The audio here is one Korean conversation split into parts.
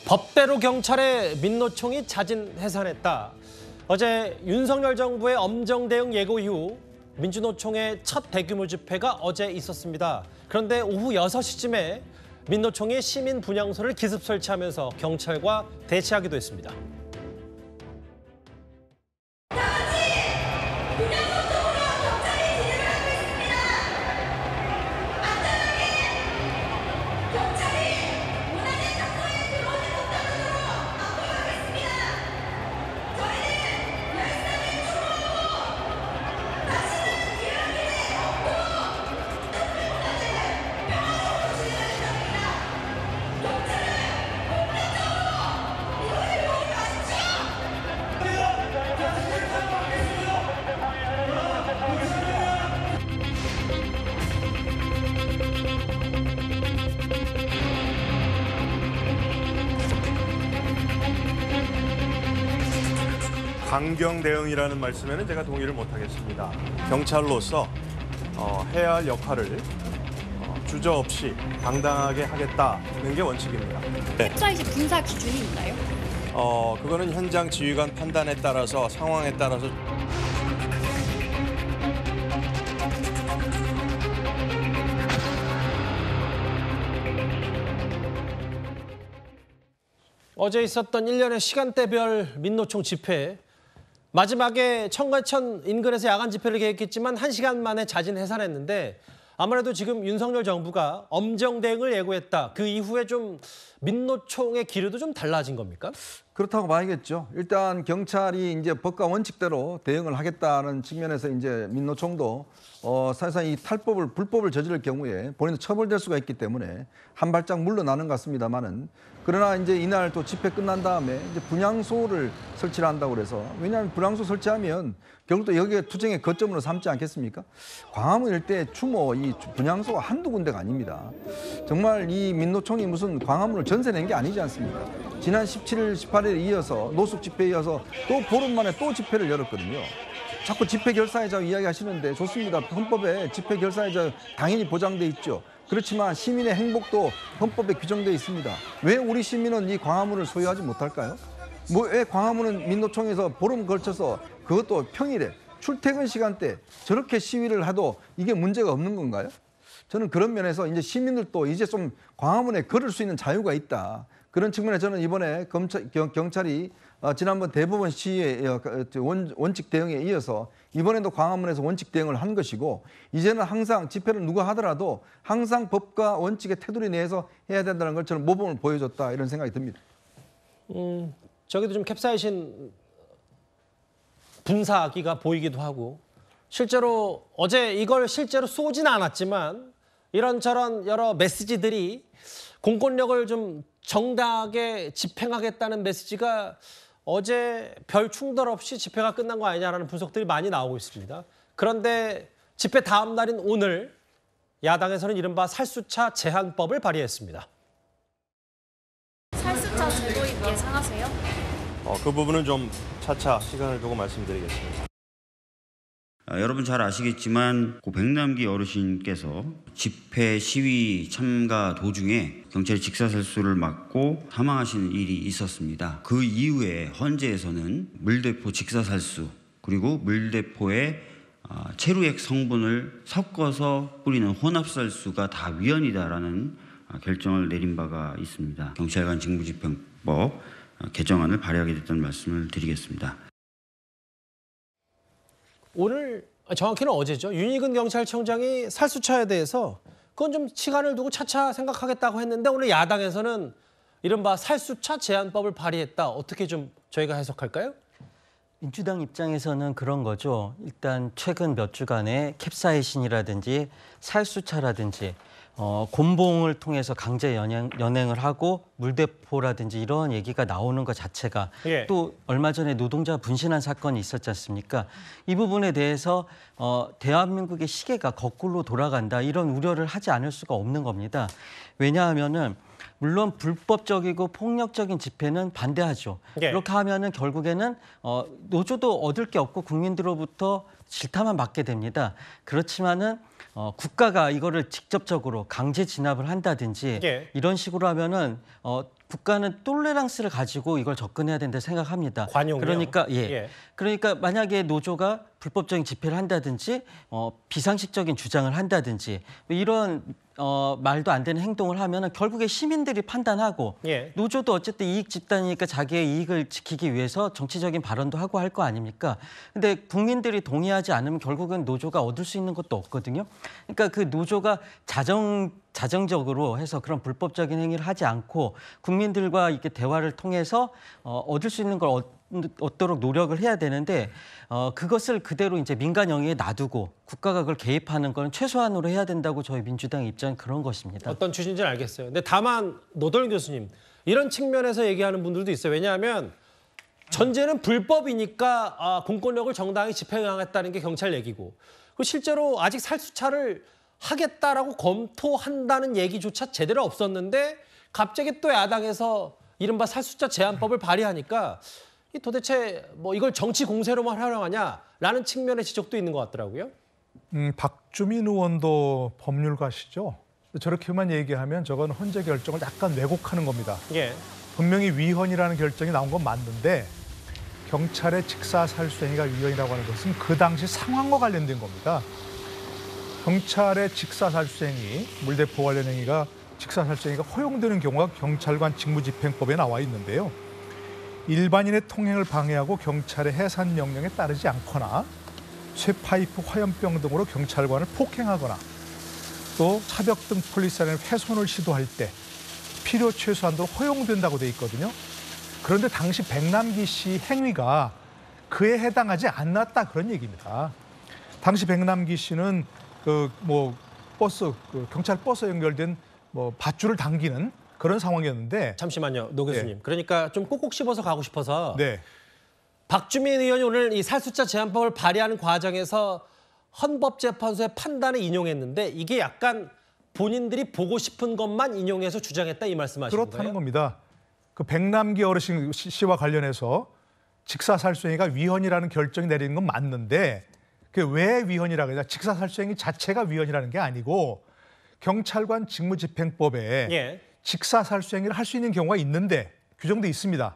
법대로 경찰의 민노총이 자진 해산했다. 어제 윤석열 정부의 엄정 대응 예고 이후 민주노총의 첫 대규모 집회가 어제 있었습니다. 그런데 오후 6시쯤에 민노총이 시민 분향소를 기습 설치하면서 경찰과 대치하기도 했습니다. 강경 대응이라는 말씀에는 제가 동의를 못하겠습니다. 경찰로서 해야 할 역할을 주저없이 당당하게 하겠다는 게 원칙입니다. 캡사이신 분사 기준이 있나요? 그거는 현장 지휘관 판단에 따라서 상황에 따라서 어제 있었던 일련의 시간대별 민노총 집회. 마지막에 청계천 인근에서 야간 집회를 계획했지만 1시간 만에 자진 해산했는데 아무래도 지금 윤석열 정부가 엄정 대응을 예고했다. 그 이후에 좀 민노총의 기류도 좀 달라진 겁니까? 그렇다고 봐야겠죠. 일단 경찰이 이제 법과 원칙대로 대응을 하겠다는 측면에서 이제 민노총도 사실상 이 불법을 저지를 경우에 본인도 처벌될 수가 있기 때문에 한 발짝 물러나는 것 같습니다만은 그러나 이제 이날 또 집회 끝난 다음에 이제 분향소를 설치를 한다고 그래서 왜냐하면 분향소 설치하면 결국 또 여기에 투쟁의 거점으로 삼지 않겠습니까? 광화문 일대 추모 이 분향소가 한두 군데가 아닙니다. 정말 이 민노총이 무슨 광화문을 전세 낸 게 아니지 않습니까? 지난 17일, 18일에 이어서 노숙 집회에 이어서 또 보름 만에 또 집회를 열었거든요. 자꾸 집회 결사의자 이야기하시는데 좋습니다. 헌법에 집회 결사의자 당연히 보장돼 있죠. 그렇지만 시민의 행복도 헌법에 규정돼 있습니다. 왜 우리 시민은 이 광화문을 소유하지 못할까요? 왜 광화문은 민노총에서 보름 걸쳐서 그것도 평일에 출퇴근 시간대 저렇게 시위를 해도 이게 문제가 없는 건가요? 저는 그런 면에서 이제 시민들도 이제 좀 광화문에 걸을 수 있는 자유가 있다. 그런 측면에 저는 이번에 경찰이 지난번 대법원 시위의 원칙 대응에 이어서 이번에도 광화문에서 원칙 대응을 한 것이고 이제는 항상 집회를 누가 하더라도 항상 법과 원칙의 테두리 내에서 해야 된다는 걸 저는 모범을 보여줬다 이런 생각이 듭니다. 저기도 좀 캡사이신 분사기가 보이기도 하고 실제로 어제 이걸 실제로 쏘진 않았지만 이런저런 여러 메시지들이 공권력을 좀 정당하게 집행하겠다는 메시지가 어제 별 충돌 없이 집회가 끝난 거 아니냐라는 분석들이 많이 나오고 있습니다. 그런데 집회 다음 날인 오늘 야당에서는 이른바 살수차 제한법을 발의했습니다. 살수차 제도입 예상하세요? 그 부분은 좀 차차 시간을 두고 말씀드리겠습니다. 여러분 잘 아시겠지만 고 백남기 어르신께서 집회 시위 참가 도중에 경찰이 직사살수를 맞고 사망하신 일이 있었습니다. 그 이후에 헌재에서는 물대포 직사살수 그리고 물대포에 체류액 성분을 섞어서 뿌리는 혼합살수가 다 위헌이다라는 결정을 내린 바가 있습니다. 경찰관 직무집행법 개정안을 발의하게 됐다는 말씀을 드리겠습니다. 오늘 정확히는 어제죠. 윤희근 경찰청장이 살수차에 대해서 그건 좀 시간을 두고 차차 생각하겠다고 했는데 오늘 야당에서는 이른바 살수차 제한법을 발의했다. 어떻게 좀 저희가 해석할까요? 민주당 입장에서는 그런 거죠. 일단 최근 몇 주간에 캡사이신이라든지 살수차라든지 곤봉을 통해서 강제 연행을 하고 물대포라든지 이런 얘기가 나오는 것 자체가 또 얼마 전에 노동자 분신한 사건이 있었지 않습니까? 이 부분에 대해서 대한민국의 시계가 거꾸로 돌아간다 이런 우려를 하지 않을 수가 없는 겁니다. 왜냐하면은 물론 불법적이고 폭력적인 집회는 반대하죠. 그렇게 하면은 결국에는 노조도 얻을 게 없고 국민들로부터 질타만 받게 됩니다. 그렇지만은 국가가 이거를 직접적으로 강제 진압을 한다든지 예. 이런 식으로 하면은 국가는 똘레랑스를 가지고 이걸 접근해야 된다 생각합니다. 관용이요? 그러니까 예. 그러니까 만약에 노조가 불법적인 집회를 한다든지 비상식적인 주장을 한다든지 이런 말도 안 되는 행동을 하면은 결국에 시민들이 판단하고 예. 노조도 어쨌든 이익 집단이니까 자기의 이익을 지키기 위해서 정치적인 발언도 하고 할 거 아닙니까? 근데 국민들이 동의하지 않으면 결국은 노조가 얻을 수 있는 것도 없거든요. 그러니까 그 노조가 자정적으로 해서 그런 불법적인 행위를 하지 않고 국민들과 이렇게 대화를 통해서 얻을 수 있는 걸 얻도록 노력을 해야 되는데 그것을 그대로 이제 민간 영역에 놔두고 국가가 그걸 개입하는 건 최소한으로 해야 된다고 저희 민주당의 입장은 그런 것입니다. 어떤 취지인지는 알겠어요. 근데 다만 노돌 교수님 이런 측면에서 얘기하는 분들도 있어요. 왜냐하면 전제는 불법이니까 공권력을 정당히 집행하겠다는 게 경찰 얘기고 그리고 실제로 아직 살수차를 하겠다라고 검토한다는 얘기조차 제대로 없었는데 갑자기 또 야당에서 이른바 살수차 제한법을 발의하니까 이 도대체 뭐 이걸 정치 공세로만 활용하냐라는 측면의 지적도 있는 것 같더라고요. 박주민 의원도 법률가시죠. 저렇게만 얘기하면 저건 헌재 결정을 약간 왜곡하는 겁니다. 예. 분명히 위헌이라는 결정이 나온 건 맞는데 경찰의 직사살수행위가 위헌이라고 하는 것은 그 당시 상황과 관련된 겁니다. 경찰의 직사살수행위, 물대포 관련 행위가 직사살수행위가 허용되는 경우가 경찰관 직무집행법에 나와 있는데요. 일반인의 통행을 방해하고 경찰의 해산 명령에 따르지 않거나 쇠파이프, 화염병 등으로 경찰관을 폭행하거나 또 차벽 등 폴리스라인의 훼손을 시도할 때 필요 최소한도로 허용된다고 돼 있거든요. 그런데 당시 백남기 씨 행위가 그에 해당하지 않았다 그런 얘기입니다. 당시 백남기 씨는 경찰 버스에 연결된 밧줄을 당기는 그런 상황이었는데. 잠시만요, 노 교수님. 네. 그러니까 좀 꼭꼭 씹어서 가고 싶어서 네. 박주민 의원이 오늘 이 살수차 제한법을 발의하는 과정에서 헌법재판소의 판단을 인용했는데 이게 약간 본인들이 보고 싶은 것만 인용해서 주장했다 이 말씀하시는 거예요? 그렇다는 겁니다. 그 백남기 어르신 씨와 관련해서 직사살수행위가 위헌이라는 결정이 내리는 건 맞는데 그게 왜 위헌이라고 해야 직사살수행위 자체가 위헌이라는 게 아니고 경찰관 직무집행법에 예. 직사살수행위를 할 수 있는 경우가 있는데 규정돼 있습니다.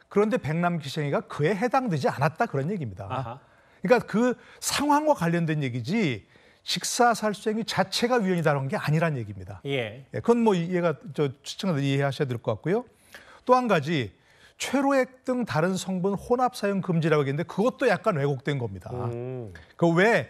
그런데 백남기 씨 행위가 그에 해당되지 않았다 그런 얘기입니다. 아하. 그러니까 그 상황과 관련된 얘기지 직사살수행위 자체가 위헌이다라는 게 아니란 얘기입니다. 예. 그건 뭐 이해가 시청자들 이해하셔야 될 것 같고요. 또 한 가지 최로액 등 다른 성분 혼합 사용 금지라고 했는데 그것도 약간 왜곡된 겁니다. 그 왜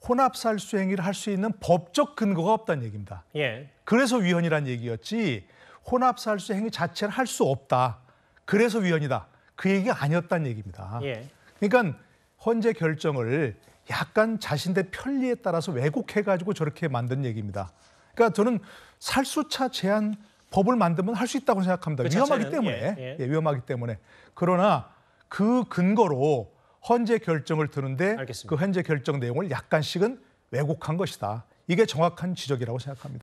혼합살수행위를 할 수 있는 법적 근거가 없다는 얘기입니다. 예. 그래서 위헌이란 얘기였지 혼합살수행위 자체를 할 수 없다. 그래서 위헌이다. 그 얘기가 아니었다는 얘기입니다. 예. 그러니까 헌재 결정을 약간 자신들 편리에 따라서 왜곡해가지고 저렇게 만든 얘기입니다. 그러니까 저는 살수차 제한 법을 만들면 할 수 있다고 생각합니다. 그 위험하기 자체는, 때문에. 위험하기 때문에. 그러나 그 근거로 헌재 결정을 드는데 알겠습니다. 그 헌재 결정 내용을 약간씩은 왜곡한 것이다. 이게 정확한 지적이라고 생각합니다.